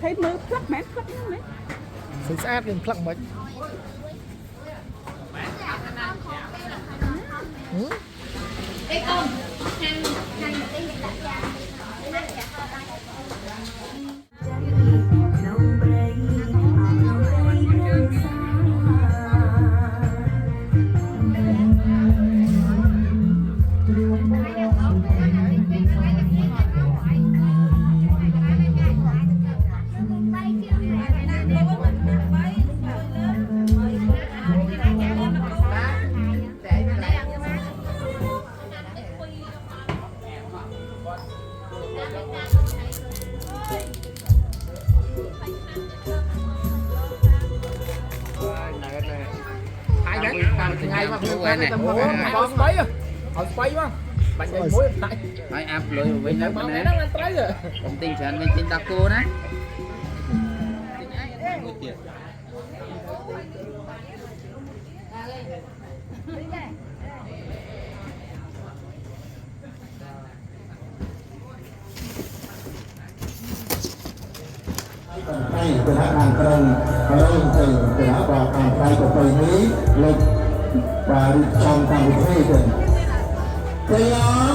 thấy mưa phất mát phất mấy sự sát cái phật mấy Ê con, hàng cái hiện đại ra. ngày mà có spray à có spray không bánh này muối tại hai áp lưỡi với nước nó này ăn trái rồi công ty sản bên trên taco đấy tay của đã bàn cân lâu từ đã vào bàn tay của tôi Mỹ lực và trong càng một thế rồi đây đó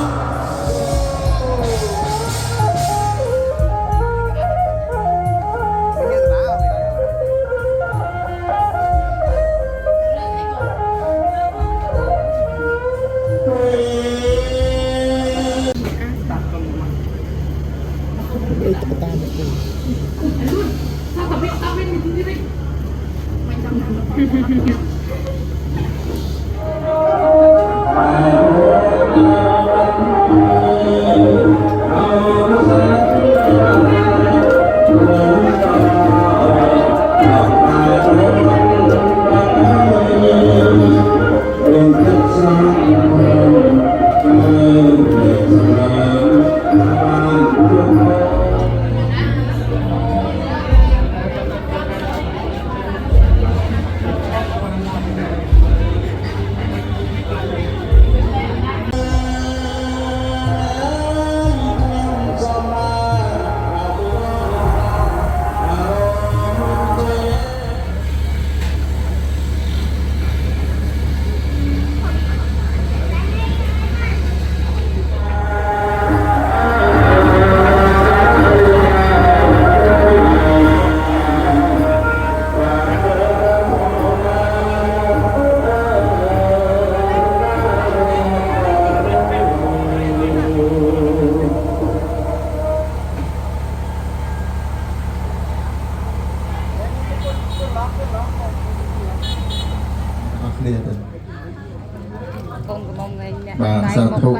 បាទសាធុ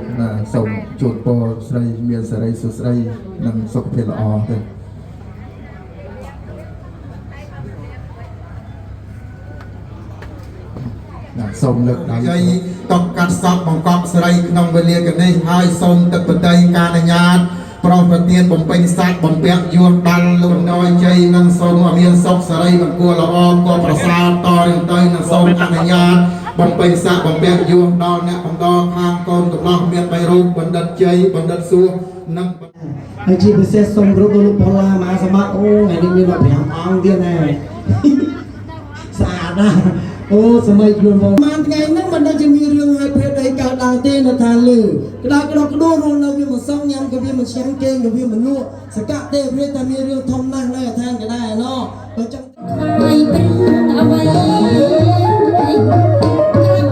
សូមជូនពរស្រីមានសេរីសុស្រីនិងសុខភាពល្អទេសូមលើកដៃតបកាត់សពបង្កប់ស្រីក្នុងវេលាកនេះហើយសូមទឹកបតីការអនុញ្ញាតប្រងប្រទានបំពេញសាច់បំពាក់យួនដល់លំណយជ័យនិងសូមឲ្យមានសុខសេរីបង្គួរល្អគួរប្រសើរតរៀងទៅនិងសូមអនុញ្ញាតបំពេញសាក់បំពាក់យួនដល់អ្នកកំដរខាងកូនកំឡោះមាន3រូបបណ្ឌិតជ័យបណ្ឌិតសួរនិងហើយជាពិសេសសូមគ្រប់លោកផល្លាមហាសមត្ថអូថ្ងៃនេះមាន15អង្គទៀតហើយស្អាតណាស់អូសម័យយួនបងបានថ្ងៃហ្នឹងមិនដឹងជាមានរឿងឲ្យភេទអីកើតឡើងទេនៅថាលើក្តៅក្តោក្តួរស់នៅវាមិនសងញ៉ាំក៏វាមិនឆ្ងាញ់គេក៏វាមិនលក់សកទេព្រាតែមានរឿងធំណាស់នៅអាឋានក៏ដែរណោះបើចឹងហើយព្រឹងអ្វី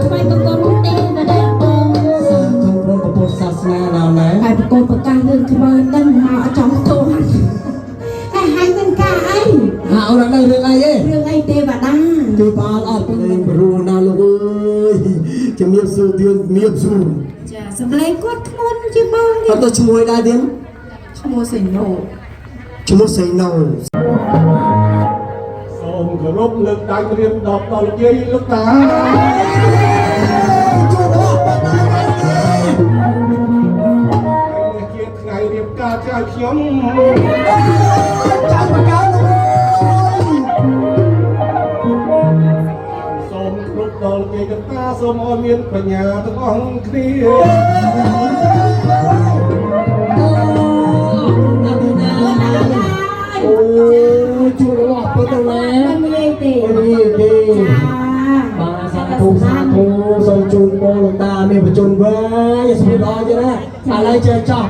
ថ្មីបង្គំទេវតាបងសាធុព្រះពុទ្ធសាសនាដល់ណាហើយប្រកូលប្រកាសរឿងខ្មៅដឹងមកចំទូហើយហើយនឹងការអីហៅរកដឹងរឿងអីរឿងអីទេវតាជួយបានអត់ព្រោះណាលោកអើយជំរាបសួរទៀតជំរាបសួរចាសម្លេងគាត់ធ្ងន់ជាងបងអត់ទៅឈ្មោះដែរទៀតឈ្មោះសេណូឈ្មោះសេណូសូមគោរពលើកដៃរៀបដល់លោកយាយលោកតាជួយដល់បងតានេះជាថ្ងៃរៀបការចៅខ្ញុំចាំមកដល់សូមគ្រប់ដល់គេកតាសូមឲ្យមានបញ្ញាទាំងអស់គ្នាអូ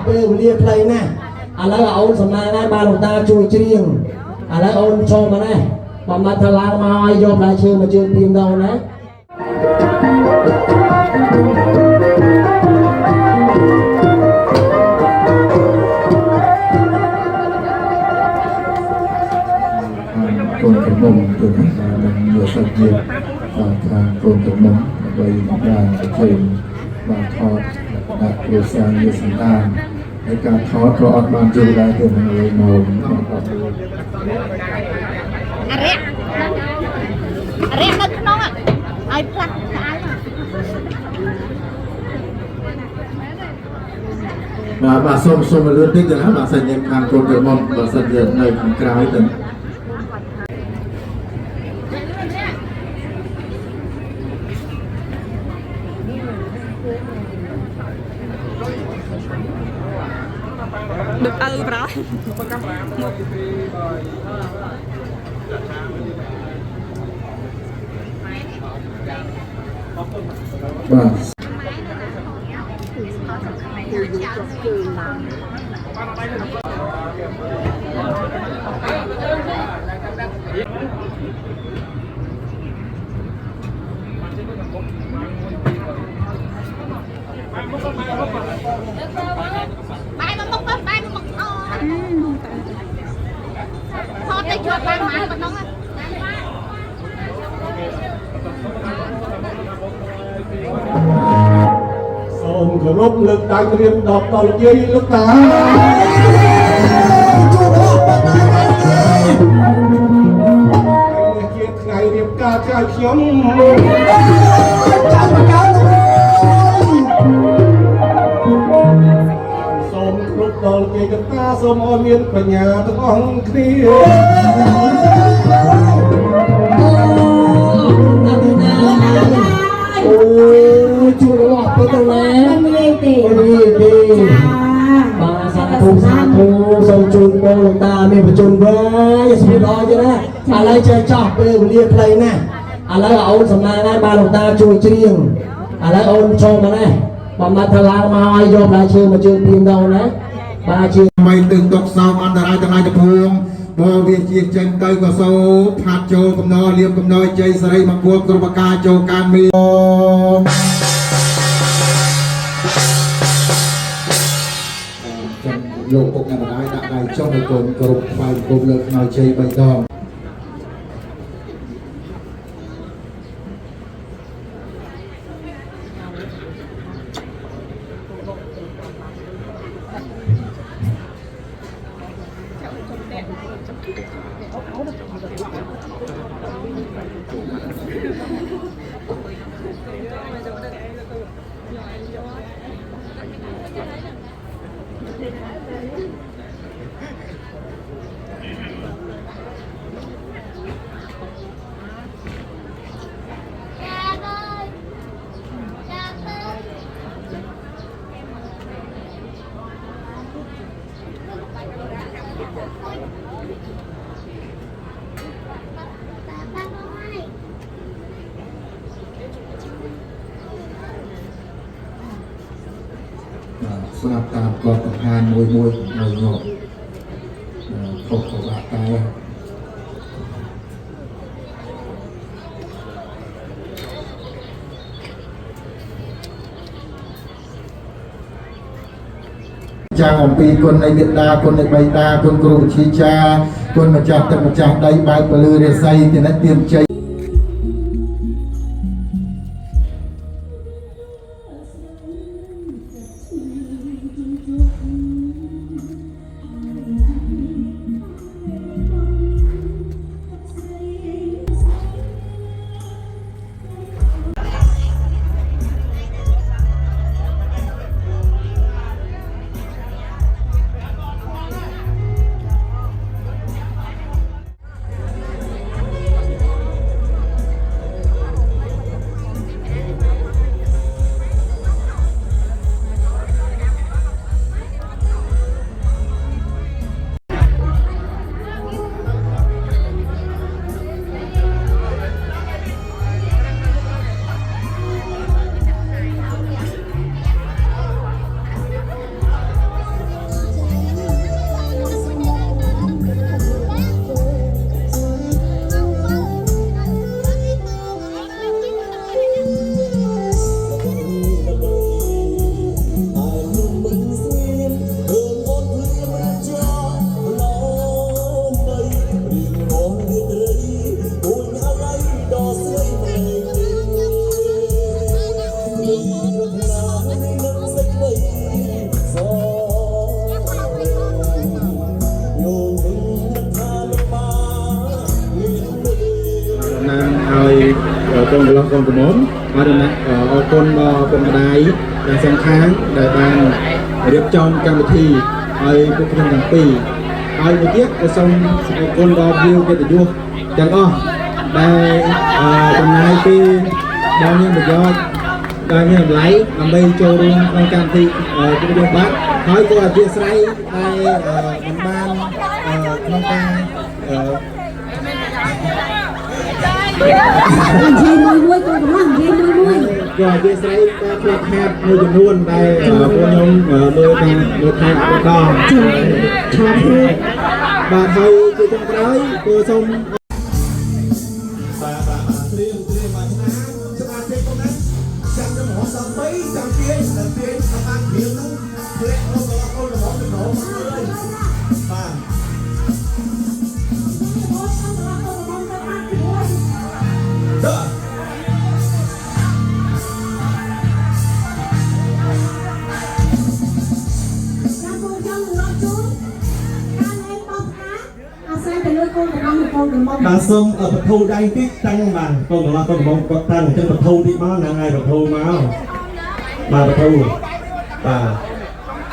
ពេលវេលាខ្លីណាស់ឥឡូវអូនសំណាងណាបានលោកតាជួយច្រៀងឥឡូវអូនចូលមកណាបំបត្តិថ្លាមកឲ្យយកផ្លែឈើមកជើងព្រៀងដល់ណាកូនកំមុំទៅខាងបានយកសាច់ជាតិបានខាងកូនកំមុំដើម្បីបានជើងបានថតដាក់គ្រួសារមានសន្តានហើយការថតក៏អត់បានយល់ដែរទៅនឹងលើម៉ោងបានអត់យល់ អារៈនៅក្នុងឲ្យផ្លាស់ស្អាត បាទសូមលឿនតិចទៅណាបាទសិនយើងខាងកូនកំមុំបើសិនយើងនៅខាងក្រៅទៅ được broបាទ បាយមកមុខទៅបាយមកមុខអូថតទៅជាប់បានមកប៉ុណ្ណឹង សូមគោរពលើកដៃត្រៀមដបដល់យាយលោកតាជាថ្ងៃរៀបការចៅខ្ញុំចាំមកកើតសូមគ្រប់ដល់យាយកតាសូមឲ្យមានបញ្ញាទាំងអស់គ្នាអូជួររបស់ទៅទៅណាមានទេបាទសាធុសូមជូនបងលោកតាមានបញ្ជូនវែងស្ពីដល់ទេណាឥឡូវចេះចោះពេលវេលាខ្លីណាស់ឥឡូវអូនសំណាងណាបានលោកតាជួយច្រៀងឥឡូវអូនចូលមកណាបំបត្តិថ្លាមកឲ្យយកផ្លែឈើមកជើងព្រៀងដល់ណាបាទជាមិនទិញទុកសោមអន្តរាយទាំងឡាយទាំងពួងបើវាជាចេញទៅក៏សូផាត់ចូលកំណរលៀបកំណរជ័យសិរីមង្គលគ្រប់ប្រការចូលការមានចាំលោកពុកអ្នកម្ដាយដាក់ដៃចុះឲ្យកូនគ្រប់ថ្វាយគុំលើខ្នើយជ័យ3ដង ស្រាប់តាមកฎបង្ហាញមួយងាប់ខុសក៏បាក់តែចាងអំពីគុណនៃមេត្តាគុណនៃបៃតាគុណគ្រូវិទ្យាចារ្យគុណម្ចាស់ទឹកម្ចាស់ដីបែកពលឺរាសីទីនេះទានជ័យ ប កូនកំមុំអរណាអរគុណដល់គុណម្ដាយដែលសងខាងដែលបានរៀបចំកម្មវិធីឲ្យពួកខ្ញុំទាំងពីរហើយមួយទៀតក៏សូមអរគុណដល់វិវកិត្តិយសទាំងអស់ដែលចំណាយពេលដល់មានប្រយោជន៍ដែលមានតម្លៃដើម្បីចូលរួមក្នុងកម្មវិធីគុំយកបាត់ហើយក៏អធិស្ឋានដែលមិនបានក្នុងការនិយាយមួយក៏កំឡុងនិយាយមួយក៏អធិស្ឋានការផ្លាត់ហាត់មួយចំនួនដែលពួកខ្ញុំលើថែអបដល់បាទហើយជាចុងក្រោយគឺសូមបាទសូមបធូរដៃតិចតាំងបាទកូនកំឡោះកូនកំមុំគាត់តាំងអញ្ចឹងបធូរតិចមកហ្នឹងហើយបធូរមកបាទបធូរបា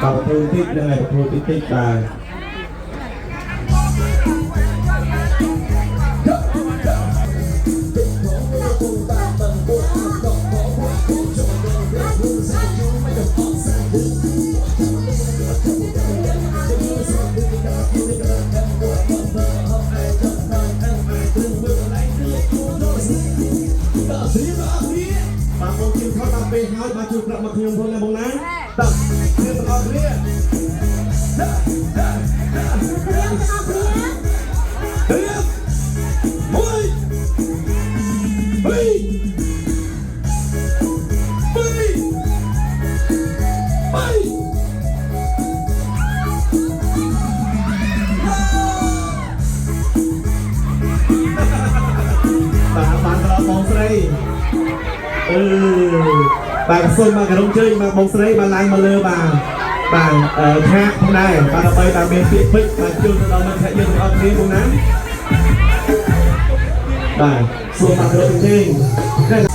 ទបធូរតិចហ្នឹងហើយបធូរតិចបាទបាទបងជិះខោដល់ពេលហើយបាទជួយប្រាប់មកខ្ញុំផងណាបងណាតើគ្នាទាំងអស់គ្នាបាទដល់បងស្រីបាទសូមមកក្រុមជើញមកបងស្រីបានឡើងមកលើបាទឆាកផងដែរបាទដើម្បីតាមមានពាក្យពេចន៍បាទជួយទៅដល់មិត្តភក្តិយើងទាំងអស់គ្នាបងណាបាទសូមមកក្រុមជើញHãy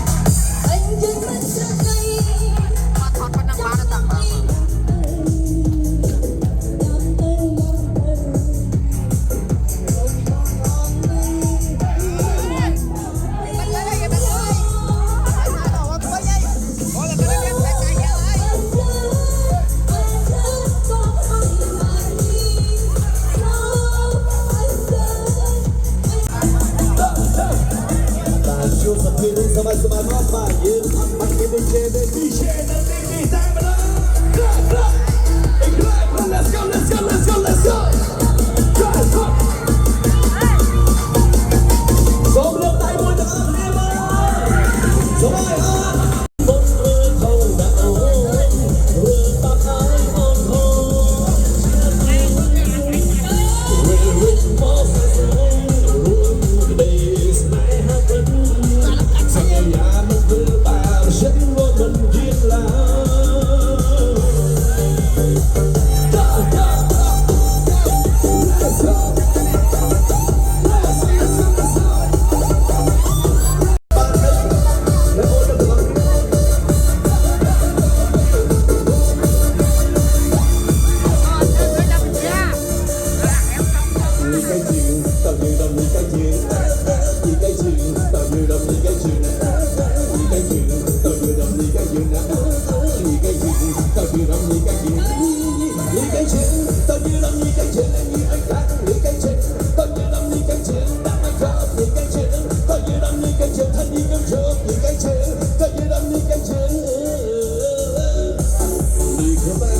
subscribe